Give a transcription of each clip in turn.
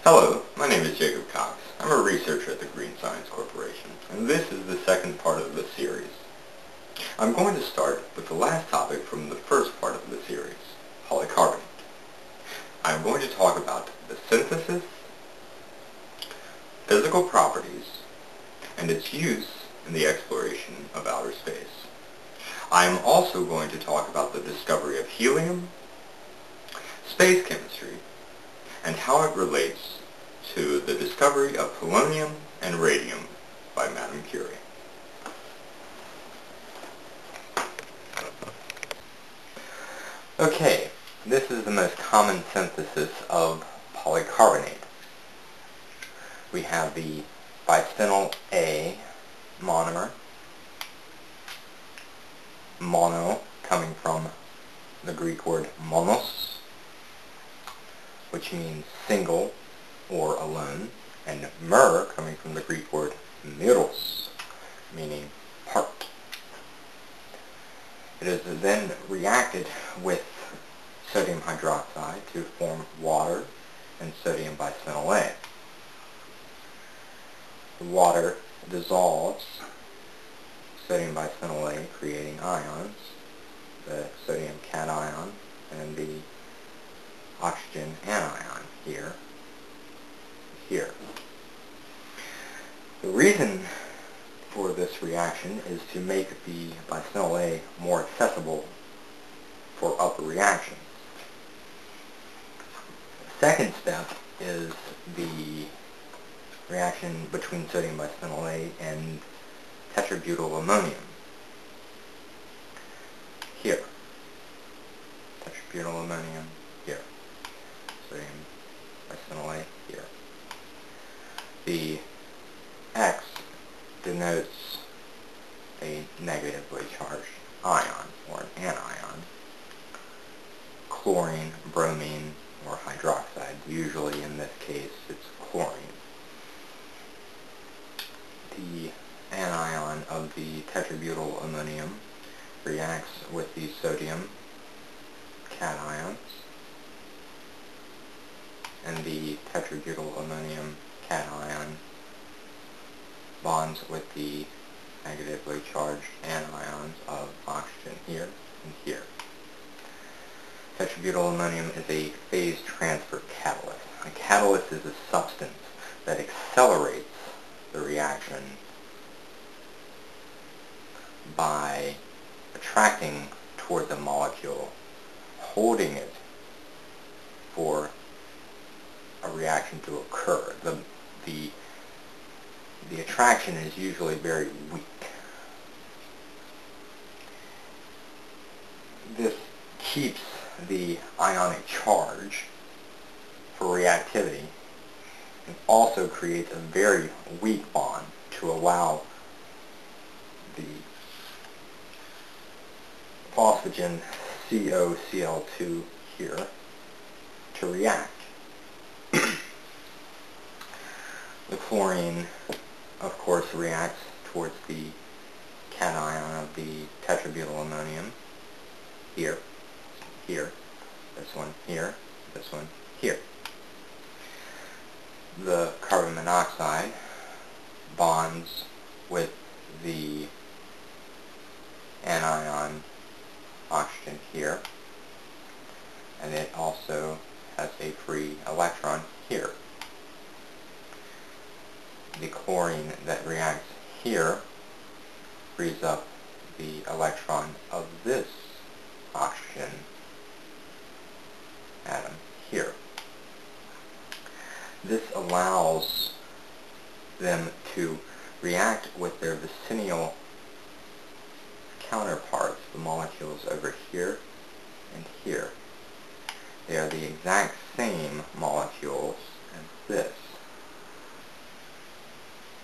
Hello, my name is Jacob Cox. I'm a researcher at the Green Science Corporation, and this is the second part of the series. I'm going to start with the last topic from the first part of the series, polycarbonate. I'm going to talk about the synthesis, physical properties, and its use in the exploration of outer space. I am also going to talk about the discovery of helium, space chemistry, and how it relates to the discovery of polonium and radium by Madame Curie. Okay, this is the most common synthesis of polycarbonate. We have the bisphenol A monomer, mono coming from the Greek word monos, which means single or alone, and mer coming from the Greek word meros, meaning part. It is then reacted with sodium hydroxide to form water and sodium bisphenol A. The water dissolves sodium bisphenol A, creating ions, the sodium cation and the oxygen anion here. The reason for this reaction is to make the bisphenol A more accessible for upper reactions. The second step is the reaction between sodium bisphenol A and tetrabutyl ammonium. Here. Tetrabutyl ammonium here. Sodium bisphenol A here. The X denotes a negatively charged ion, or an anion. Chlorine, bromine, or hydroxide. Usually in this case it's chlorine. The anion of the tetrabutyl ammonium reacts with the sodium cations, and the tetrabutyl ammonium cation bonds with the negatively charged anions of oxygen here and here. Tetrabutyl ammonium is a phase transfer catalyst. A catalyst is a substance that accelerates the reaction by attracting toward the molecule, holding it for a reaction to occur. The attraction is usually very weak. This keeps the ionic charge for reactivity and also creates a very weak bond to allow the phosphogen COCl2 here to react. The chlorine, of course, reacts towards the cation of the tetrabutyl ammonium here, this one here, this one here. The carbon monoxide bonds with the anion oxygen here, and it also has a free electron here. The chlorine that reacts here frees up the electron of this oxygen atom here. This allows them to react with their vicinal counterparts, the molecules over here and here. They are the exact same molecules as this.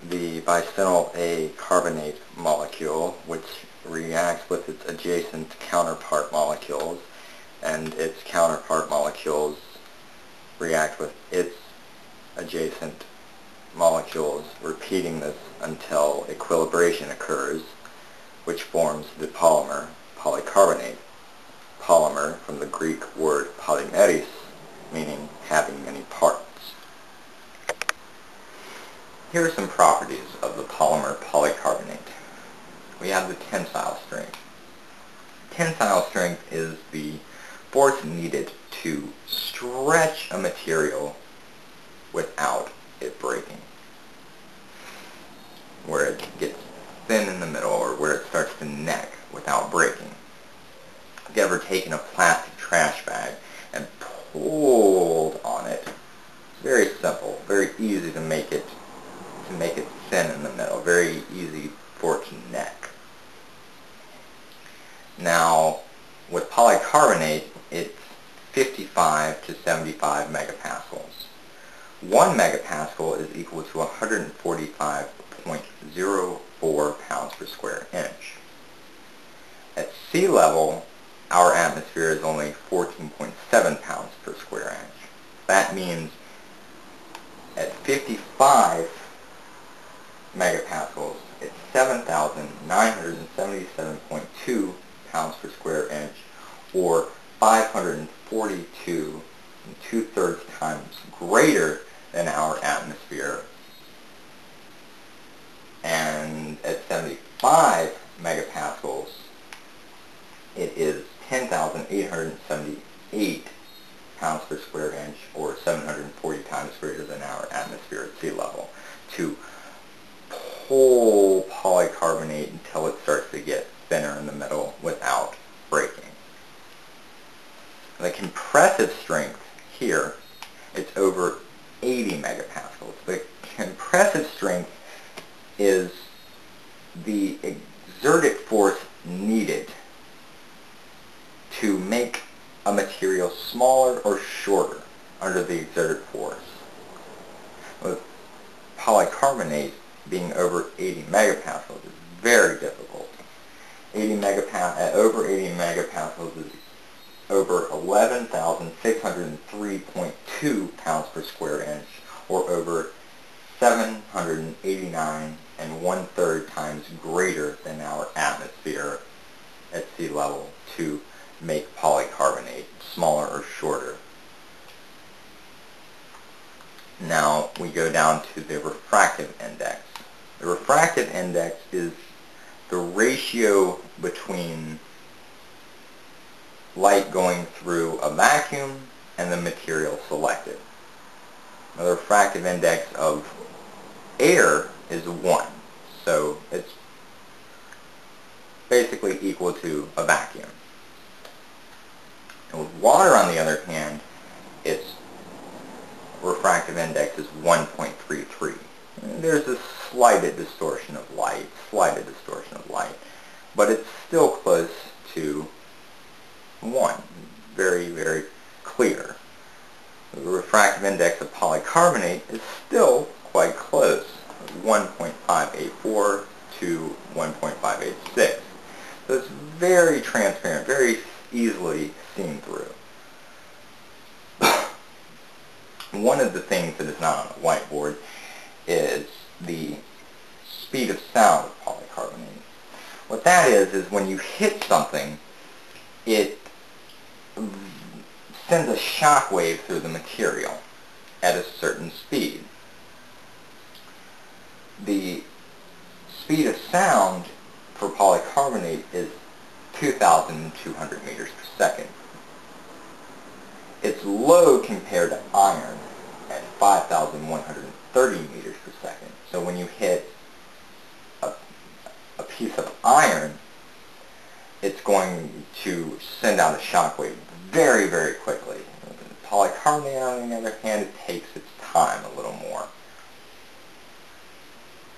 The bisphenol A carbonate molecule, which reacts with its adjacent counterpart molecules, and its counterpart molecules react with its adjacent molecules, repeating this until equilibration occurs, which forms the polymer polycarbonate. Polymer from the Greek word polymeris, meaning having many parts. Here are some properties of the polymer polycarbonate. We have the tensile strength. Tensile strength is the force needed to stretch a material without it breaking, where it gets thin in the middle or where it starts to neck without breaking. Have you ever taken a plastic trash bag and pulled on it? It's very simple, very easy to make it thin in the middle, very easy for it to neck. Now, with polycarbonate, it's 55 to 75 megapascals. 1 megapascal is equal to 145.04 pounds per square inch. At sea level, our atmosphere is only 14.7 pounds per square inch. That means at 55 megapascals, it's 7,977.2 pounds per square inch, or 542 2/3 times greater than our atmosphere. And at 75 megapascals, it is 10,878 pounds per square inch, or 740 times greater than our atmosphere at sea level, to pull polycarbonate until it starts to get thinner in the middle without breaking. The compressive strength here, it's over 80 megapascals. The compressive strength is the exerted force needed to make a material smaller or shorter under the exerted force. With polycarbonate being over 80 megapascals is very difficult. Over 80 megapascals is over 11,603.2 pounds per square inch, or over 789 1/3 times greater than our atmosphere at sea level to make polycarbonate smaller or shorter. Now we go down to the refractive index. The refractive index is the ratio between light going through a vacuum and the material selected. Now, the refractive index of air is 1, so it's basically equal to a vacuum. And with water, on the other hand, its refractive index is 1.33. There's a slight distortion of light, but it's still close to 1. Very, very clear. The refractive index of polycarbonate is still quite close, 1.584 to 1.586. So it's very transparent, very easily seen through. One of the things that is not on the whiteboard is the speed of sound of polycarbonate. What that is when you hit something, it sends a shock wave through the material at a certain speed. The speed of sound for polycarbonate is 2,200 meters per second. It's low compared to iron at 5,130 meters per second. So when you hit a piece of iron, it's going to send out a shock wave very, very quickly. Polycarbonate, on the other hand, it takes its time a little more.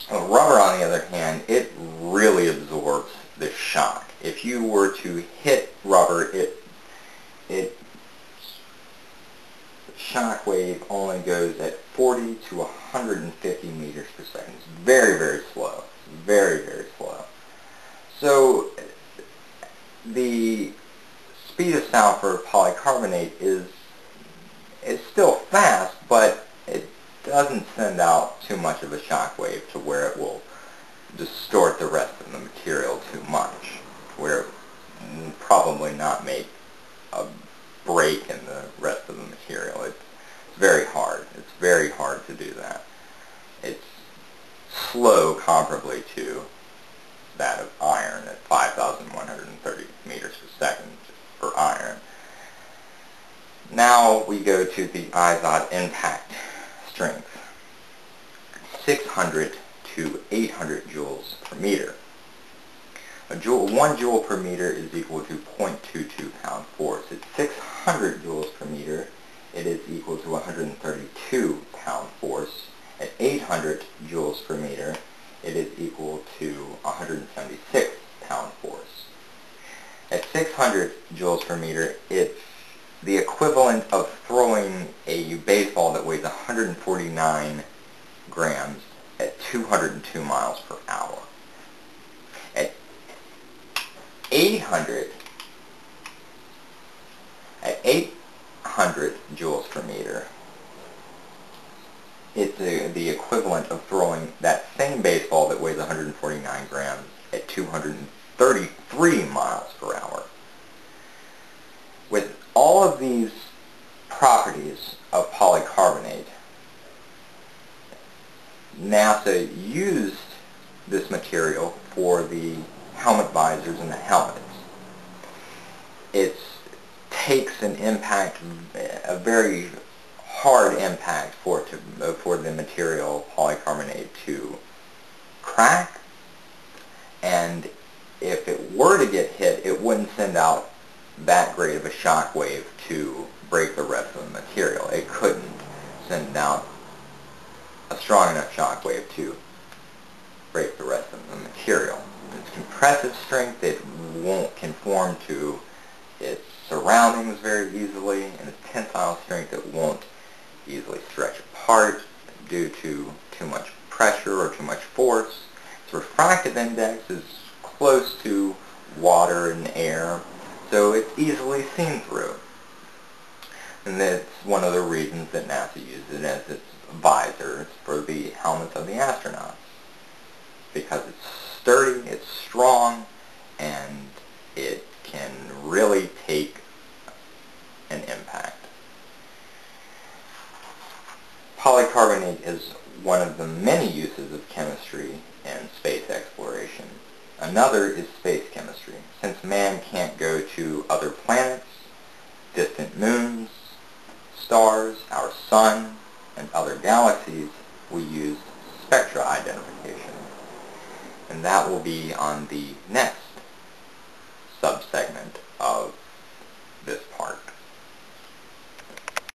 Rubber, on the other hand, it really absorbs the shock. If you were to hit rubber, the shock wave only goes at 40 to 150 meters per second. It's very, very slow. Very, very slow. So the speed of sound for polycarbonate is still fast, but it doesn't send out too much of a shock wave to where it will distort the rest of the material too much, where it will probably not make a break in the rest of the material. It's very hard. It's very hard to do that. It's slow comparably to that of iron at 5,130 meters per second for iron. Now we go to the Izod impact strength, 600 to 800 joules per meter. 1 joule per meter is equal to 0.22 pound force. At 600 joules per meter, it is equal to 132 pound force. At 800 joules per meter, it is equal to 176 pound force. At 600 joules per meter, it's the equivalent of throwing a baseball that weighs 149 grams at 202 miles per hour. At 800 joules per meter, it's the equivalent of throwing that same baseball that weighs 149 grams at 233 miles per hour. With all of these properties of polycarbonate, NASA used this material for the helmet visors and the helmets. It takes an impact, a very hard impact for the material polycarbonate to crack, and if it were to get hit, it wouldn't send out that great of a shock wave to break the rest of the material. It couldn't send out a strong enough shock wave to break the rest of the material. Its compressive strength, it won't conform to its surroundings very easily, and its tensile strength, it won't easily stretch apart due to too much pressure or too much force. Its refractive index is close to water and air, so it's easily seen through. And that's one of the reasons that NASA uses it as its visors for the helmets of the astronauts, because it's sturdy, it's strong, and it can really take an impact. Polycarbonate is one of the many uses of chemistry in space exploration. Another is space chemistry. Since man can't go to other planets, distant moons, stars, our sun, and other galaxies, we use spectra identification. And that will be on the next subsegment of